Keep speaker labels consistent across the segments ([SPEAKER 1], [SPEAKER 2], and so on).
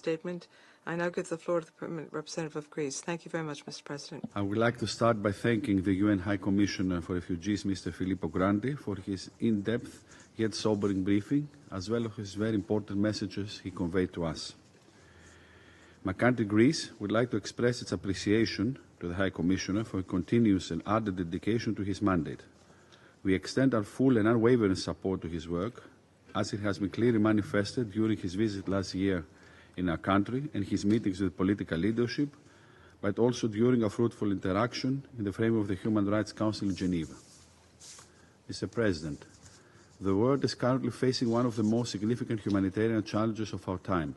[SPEAKER 1] statement. I now give the floor to the Permanent Representative of Greece. Thank you very much, Mr. President.
[SPEAKER 2] I would like to start by thanking the UN High Commissioner for Refugees, Mr. Filippo Grandi, for his in-depth yet sobering briefing, as well as his very important messages he conveyed to us. My country, Greece, would like to express its appreciation to the High Commissioner for his continuous and ardent dedication to his mandate. We extend our full and unwavering support to his work, as it has been clearly manifested during his visit last year in our country and his meetings with political leadership, but also during a fruitful interaction in the framework of the Human Rights Council in Geneva. Mr. President, the world is currently facing one of the most significant humanitarian challenges of our time,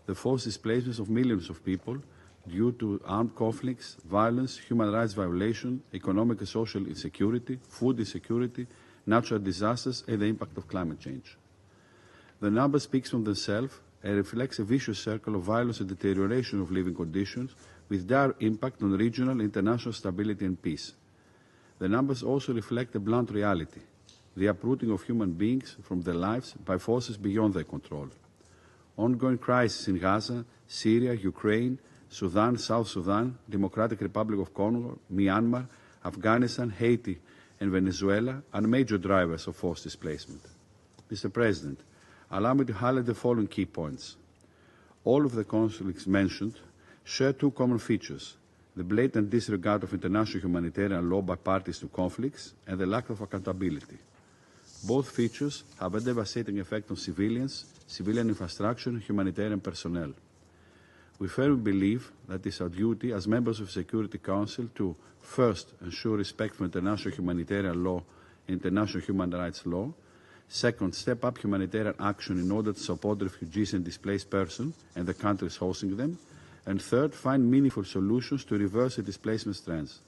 [SPEAKER 2] the forced displacement of millions of people due to armed conflicts, violence, human rights violations, economic and social insecurity, food insecurity, natural disasters, and the impact of climate change. The number speaks for themselves and reflects a vicious circle of violence and deterioration of living conditions with dire impact on regional and international stability and peace. The numbers also reflect a blunt reality, the uprooting of human beings from their lives by forces beyond their control. Ongoing crises in Gaza, Syria, Ukraine, Sudan, South Sudan, Democratic Republic of Congo, Myanmar, Afghanistan, Haiti, and Venezuela are major drivers of forced displacement. Mr. President, allow me to highlight the following key points. All of the conflicts mentioned share two common features: the blatant disregard of international humanitarian law by parties to conflicts and the lack of accountability. Both features have a devastating effect on civilians, civilian infrastructure, and humanitarian personnel. We firmly believe that it is our duty as members of the Security Council to, first, ensure respect for international humanitarian law and international human rights law. Second, step up humanitarian action in order to support refugees and displaced persons and the countries hosting them. And third, find meaningful solutions to reverse the displacement trends.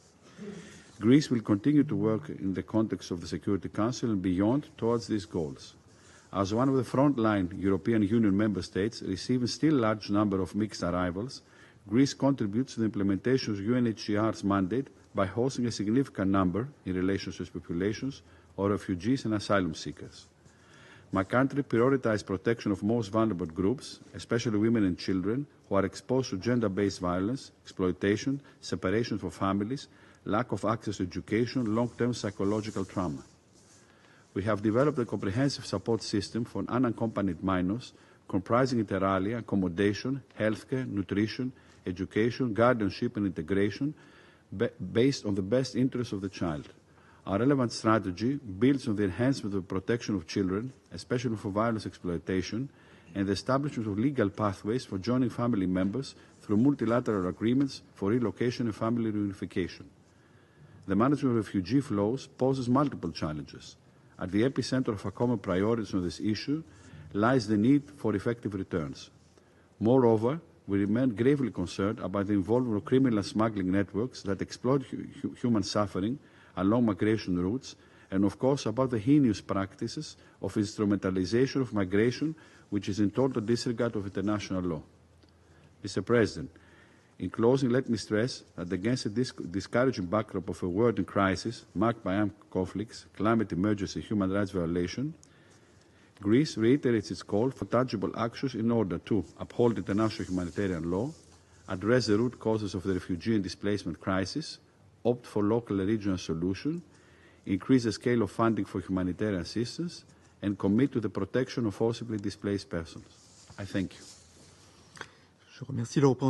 [SPEAKER 2] Greece will continue to work in the context of the Security Council and beyond towards these goals. As one of the frontline European Union member states receiving still a large number of mixed arrivals, Greece contributes to the implementation of UNHCR's mandate by hosting a significant number, in relation to its populations, of refugees and asylum seekers. My country prioritizes protection of most vulnerable groups, especially women and children, who are exposed to gender-based violence, exploitation, separation from families, lack of access to education, long-term psychological trauma. We have developed a comprehensive support system for unaccompanied minors, comprising inter alia accommodation, healthcare, nutrition, education, guardianship, and integration, based on the best interests of the child. Our relevant strategy builds on the enhancement of the protection of children, especially for violence exploitation, and the establishment of legal pathways for joining family members through multilateral agreements for relocation and family reunification. The management of refugee flows poses multiple challenges. At the epicenter of our common priorities on this issue lies the need for effective returns. Moreover, we remain gravely concerned about the involvement of criminal smuggling networks that exploit human suffering along migration routes, and of course about the heinous practices of instrumentalization of migration, which is in total disregard of international law. Mr. President, in closing, let me stress that against a discouraging backdrop of a world in crisis marked by armed conflicts, climate emergency, and human rights violation, Greece reiterates its call for tangible actions in order to uphold international humanitarian law, address the root causes of the refugee and displacement crisis, opt for local and regional solutions, increase the scale of funding for humanitarian assistance, and commit to the protection of forcibly displaced persons. I thank you.